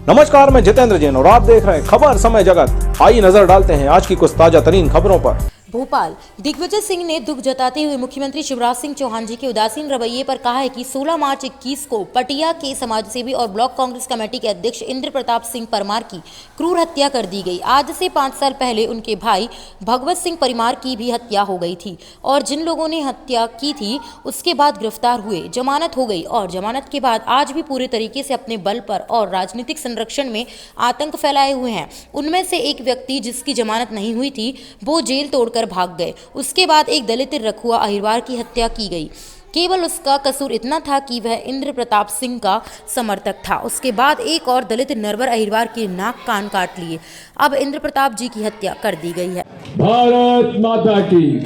नमस्कार, मैं जितेंद्र जैन और आप देख रहे हैं खबर समय जगत। आइए नजर डालते हैं आज की कुछ ताजा तरीन खबरों पर। भोपाल। दिग्विजय सिंह ने दुख जताते हुए मुख्यमंत्री शिवराज सिंह चौहान जी के उदासीन रवैये पर कहा है कि 16 मार्च 21 को पटिया के समाजसेवी और ब्लॉक कांग्रेस कमेटी के अध्यक्ष इंद्र प्रताप सिंह परमार की क्रूर हत्या कर दी गई। आज से 5 साल पहले उनके भाई भगवत सिंह परमार की भी हत्या हो गई थी और जिन लोगों ने हत्या की थी उसके बाद गिरफ्तार हुए, जमानत हो गई और जमानत के बाद आज भी पूरे तरीके से अपने बल पर और राजनीतिक संरक्षण में आतंक फैलाए हुए हैं। उनमें से एक व्यक्ति जिसकी जमानत नहीं हुई थी वो जेल तोड़कर भाग गए। उसके बाद एक दलित रखुआ अहिरवार की हत्या की गई। केवल उसका कसूर इतना था कि वह इंद्र प्रताप सिंह का समर्थक था। उसके बाद एक और दलित नरवर अहिरवार के नाक कान काट लिए। अब इंद्र प्रताप जी की हत्या कर दी गई है। भारत माता की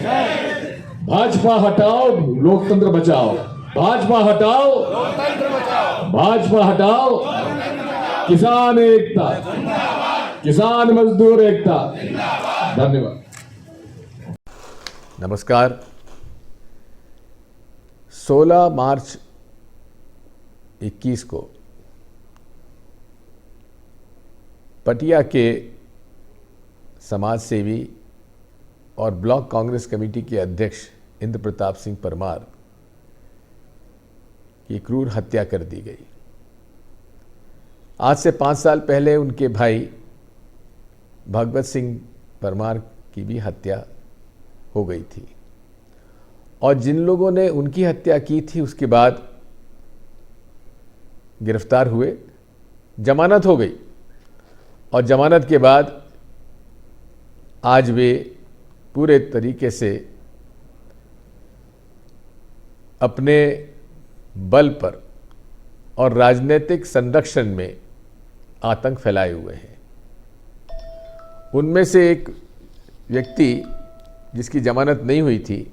भाजपा हटाओ, लोकतंत्र बचाओ। भाजपा हटाओ, लोकतंत्र बचाओ। भाजपा हटाओ, किसान एकता, किसान मजदूर एकता। धन्यवाद। नमस्कार। 16 मार्च 21 को पटिया के समाज सेवी और ब्लॉक कांग्रेस कमेटी के अध्यक्ष इंद्र प्रताप सिंह परमार की क्रूर हत्या कर दी गई। आज से 5 साल पहले उनके भाई भगवत सिंह परमार की भी हत्या हो गई थी और जिन लोगों ने उनकी हत्या की थी उसके बाद गिरफ्तार हुए, जमानत हो गई और जमानत के बाद आज वे पूरे तरीके से अपने बल पर और राजनीतिक संरक्षण में आतंक फैलाए हुए हैं। उनमें से एक व्यक्ति जिसकी जमानत नहीं हुई थी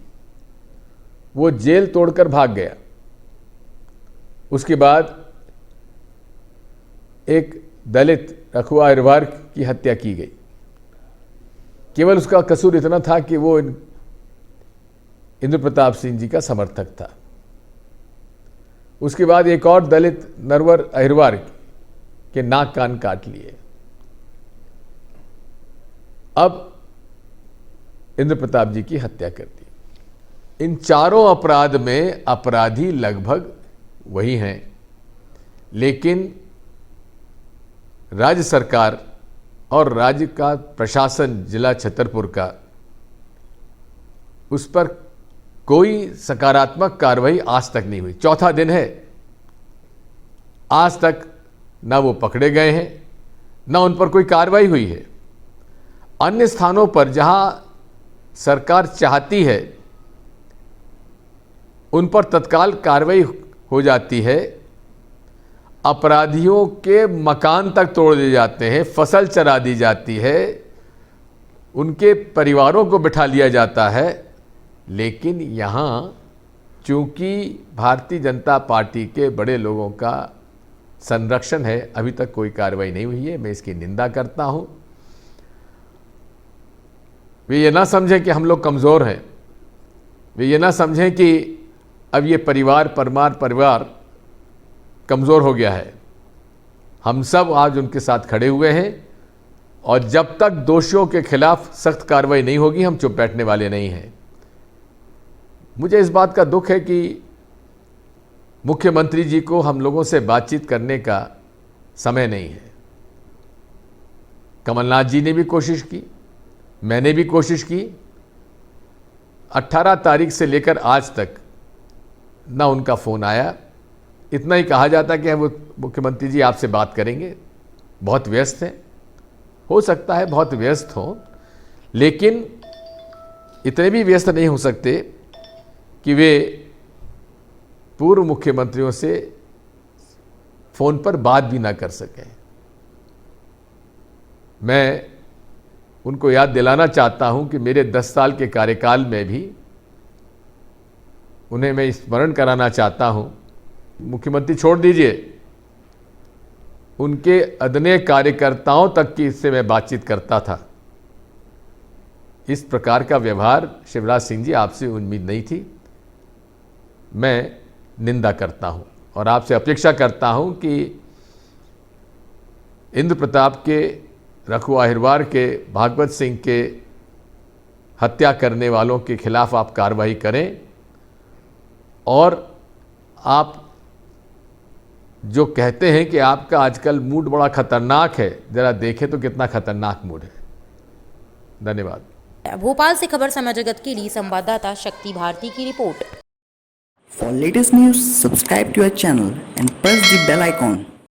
वो जेल तोड़कर भाग गया। उसके बाद एक दलित रखुआ अहिरवार की हत्या की गई। केवल उसका कसूर इतना था कि वो इंद्र प्रताप सिंह जी का समर्थक था। उसके बाद एक और दलित नरवर अहिरवार के नाक कान काट लिए। अब इंद्र प्रताप जी की हत्या कर दी। इन चारों अपराध में अपराधी लगभग वही हैं, लेकिन राज्य सरकार और राज्य का प्रशासन जिला छतरपुर का उस पर कोई सकारात्मक कार्रवाई आज तक नहीं हुई। चौथा दिन है, आज तक ना वो पकड़े गए हैं ना उन पर कोई कार्रवाई हुई है। अन्य स्थानों पर जहां सरकार चाहती है उन पर तत्काल कार्रवाई हो जाती है। अपराधियों के मकान तक तोड़ दिए जाते हैं, फसल चरा दी जाती है, उनके परिवारों को बिठा लिया जाता है। लेकिन यहाँ चूंकि भारतीय जनता पार्टी के बड़े लोगों का संरक्षण है, अभी तक कोई कार्रवाई नहीं हुई है। मैं इसकी निंदा करता हूँ। वे ये ना समझें कि हम लोग कमज़ोर हैं, वे ये ना समझें कि अब ये परमार परिवार कमज़ोर हो गया है। हम सब आज उनके साथ खड़े हुए हैं और जब तक दोषियों के खिलाफ सख्त कार्रवाई नहीं होगी हम चुप बैठने वाले नहीं हैं। मुझे इस बात का दुख है कि मुख्यमंत्री जी को हम लोगों से बातचीत करने का समय नहीं है। कमलनाथ जी ने भी कोशिश की, मैंने भी कोशिश की। 18 तारीख से लेकर आज तक ना उनका फ़ोन आया। इतना ही कहा जाता कि वो मुख्यमंत्री जी आपसे बात करेंगे, बहुत व्यस्त हैं। हो सकता है बहुत व्यस्त हों, लेकिन इतने भी व्यस्त नहीं हो सकते कि वे पूर्व मुख्यमंत्रियों से फ़ोन पर बात भी ना कर सकें। मैं उनको याद दिलाना चाहता हूं कि मेरे 10 साल के कार्यकाल में भी उन्हें मैं स्मरण कराना चाहता हूं। मुख्यमंत्री छोड़ दीजिए, उनके अदने कार्यकर्ताओं तक की इससे मैं बातचीत करता था। इस प्रकार का व्यवहार शिवराज सिंह जी आपसे उम्मीद नहीं थी। मैं निंदा करता हूं और आपसे अपेक्षा करता हूं कि इंद्र प्रताप के, रघु अहिरवार के, भागवत सिंह के हत्या करने वालों के खिलाफ आप कार्रवाई करें। और आप जो कहते हैं कि आपका आजकल मूड बड़ा खतरनाक है, जरा देखें तो कितना खतरनाक मूड है। धन्यवाद। भोपाल से खबर समय जगत के लिए संवाददाता शक्ति भारती की report. For latest news, subscribe to our channel and press the bell icon.